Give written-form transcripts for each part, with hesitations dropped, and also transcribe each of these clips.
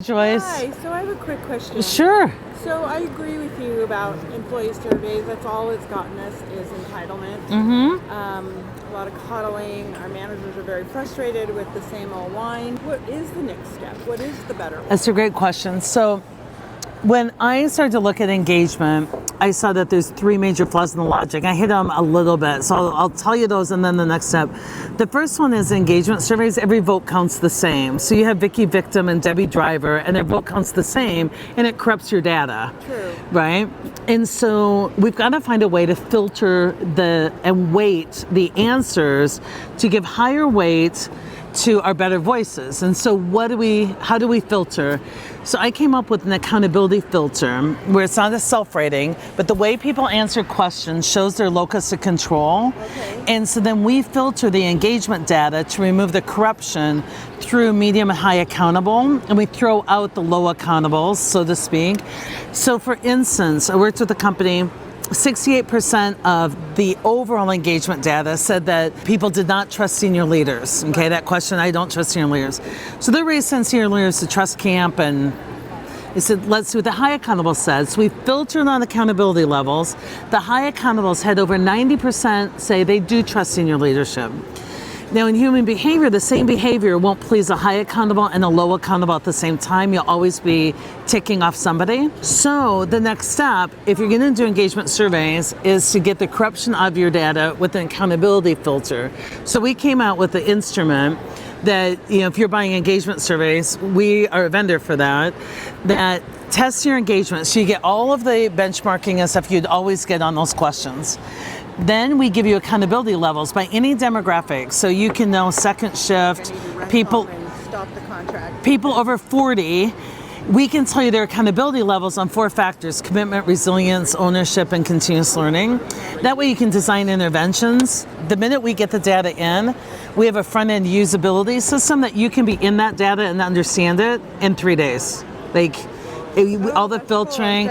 Joyce. Hi, so I have a quick question. Sure. So I agree with you about employee surveys. That's all it's gotten us is entitlement. A lot of coddling. Our managers are very frustrated with the same old whine. What is the next step? What is the better one? That's a great question. So when I started to look at engagement, I saw that there's three major flaws in the logic. I hit them a little bit, so I'll tell you those and then the next step. The first one is engagement surveys. Every vote counts the same. So you have Vicky Victim and Debbie Driver, and their vote counts the same, and it corrupts your data. True. Right? And so we've got to find a way to filter and weight the answers to give higher weight to our better voices. And so how do we filter? So I came up with an accountability filter where it's not a self-rating, but the way people answer questions shows their locus of control. Okay. And so then we filter the engagement data to remove the corruption through medium and high accountable, and we throw out the low accountables, so to speak. So for instance, I worked with a company, 68% of the overall engagement data said that people did not trust senior leaders. Okay, that question, I don't trust senior leaders. So they raised senior leaders to trust camp, and they said, let's see what the high accountable said. So we filtered on accountability levels. The high accountables had over 90% say they do trust senior leadership. Now in human behavior, the same behavior won't please a high accountable and a low accountable at the same time. You'll always be ticking off somebody. So the next step, if you're going to do engagement surveys, is to get the corruption out of your data with an accountability filter. So we came out with the instrument that, if you're buying engagement surveys, we are a vendor for that tests your engagement. So you get all of the benchmarking and stuff you'd always get on those questions. Then we give you accountability levels by any demographic. So you can know second shift, people Stop the contract. People over 40, we can tell you their accountability levels on 4 factors: commitment, resilience, ownership, and continuous learning. That way you can design interventions. The minute we get the data in, we have a front-end usability system that you can be in that data and understand it in 3 days. All the filtering,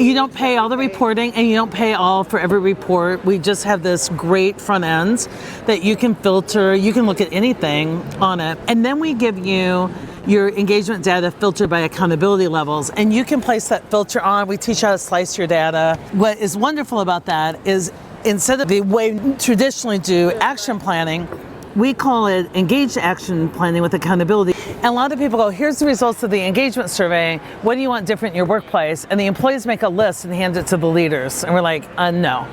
you don't pay all the reporting, and you don't pay all for every report. We just have this great front end that you can filter. You can look at anything on it. And then we give you your engagement data filtered by accountability levels, and you can place that filter on. We teach how to slice your data. What is wonderful about that is instead of the way we traditionally do action planning, we call it engaged action planning with accountability. And a lot of people go, here's the results of the engagement survey. What do you want different in your workplace? And the employees make a list and hand it to the leaders. And we're like, no,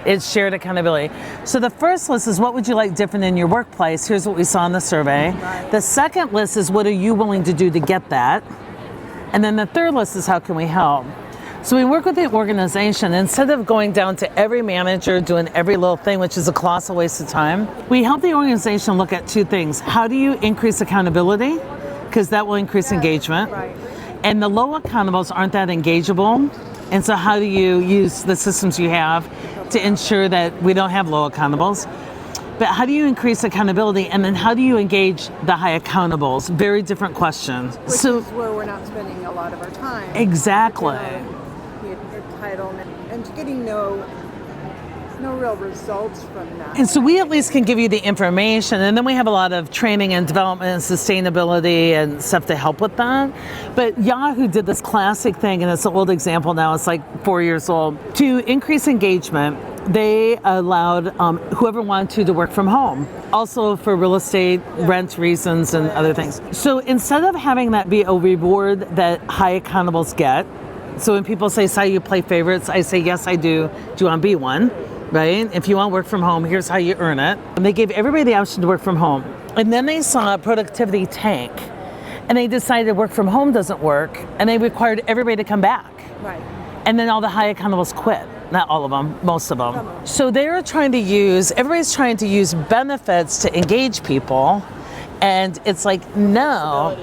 it's shared accountability. So the first list is, what would you like different in your workplace? Here's what we saw in the survey. The second list is, what are you willing to do to get that? And then the third list is, how can we help? So we work with the organization. Instead of going down to every manager doing every little thing, which is a colossal waste of time, we help the organization look at 2 things. How do you increase accountability? Because that will increase engagement. Right. And the low accountables aren't that engageable. And so how do you use the systems you have to ensure that we don't have low accountables? But how do you increase accountability? And then how do you engage the high accountables? Very different questions. Which is where we're not spending a lot of our time. Exactly. The entitlement and getting no real results from that. And so we at least can give you the information, and then we have a lot of training and development and sustainability and stuff to help with that. But Yahoo did this classic thing, and it's an old example now, it's like 4 years old. To increase engagement, they allowed whoever wanted to work from home, also for real estate, rent reasons, and other things. So instead of having that be a reward that high accountables get, so when people say, "How you play favorites?" I say, "Yes, I do. Do you want to be one?" Right? If you want to work from home, here's how you earn it. And they gave everybody the option to work from home. And then they saw a productivity tank. And they decided work from home doesn't work. And they required everybody to come back. Right. And then all the high accountables quit. Not all of them, most of them. So everybody's trying to use benefits to engage people. And it's like, no,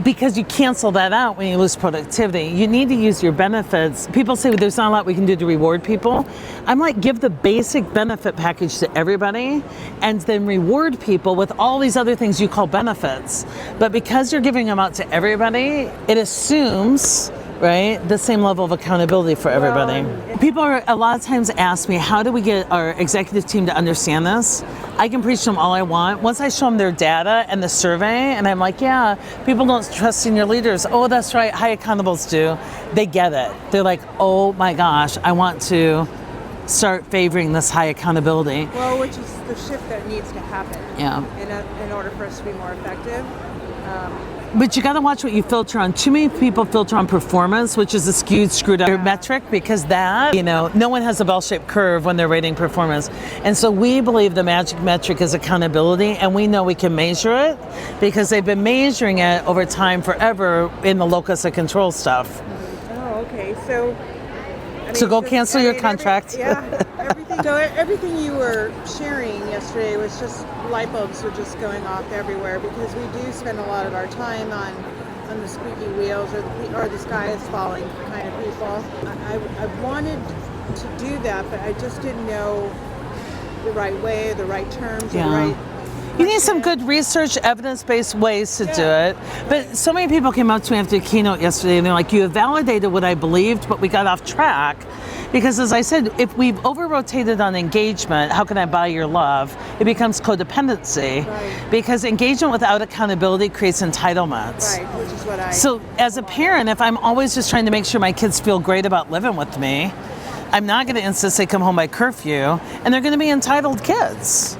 because you cancel that out when you lose productivity. You need to use your benefits. People say, well, there's not a lot we can do to reward people. I'm like, give the basic benefit package to everybody and then reward people with all these other things you call benefits. But because you're giving them out to everybody, it assumes right? The same level of accountability for everybody. People are a lot of times ask me, how do we get our executive team to understand this? I can preach to them all I want. Once I show them their data and the survey, and I'm like, yeah, people don't trust in your leaders. Oh, that's right, high accountables do. They get it. They're like, oh my gosh, I want to start favoring this high accountability. Well, which is the shift that needs to happen. Yeah. In order for us to be more effective. But you got to watch what you filter on. Too many people filter on performance, which is a skewed, screwed up metric, because that, no one has a bell-shaped curve when they're rating performance. And so we believe the magic metric is accountability, and we know we can measure it because they've been measuring it over time forever in the locus of control stuff. Oh, okay. So, So go cancel your contract. Everything you were sharing yesterday was just light bulbs were just going off everywhere, because we do spend a lot of our time on the squeaky wheels or the sky is falling kind of people. I wanted to do that, but I just didn't know the right way, the right terms, the right. You need some good research, evidence-based ways to do it. But so many people came up to me after the keynote yesterday and they're like, you have validated what I believed, but we got off track. Because as I said, if we've over-rotated on engagement, how can I buy your love? It becomes codependency. Right. Because engagement without accountability creates entitlement. Right, which is what I... So as a parent, if I'm always just trying to make sure my kids feel great about living with me, I'm not going to insist they come home by curfew, and they're going to be entitled kids.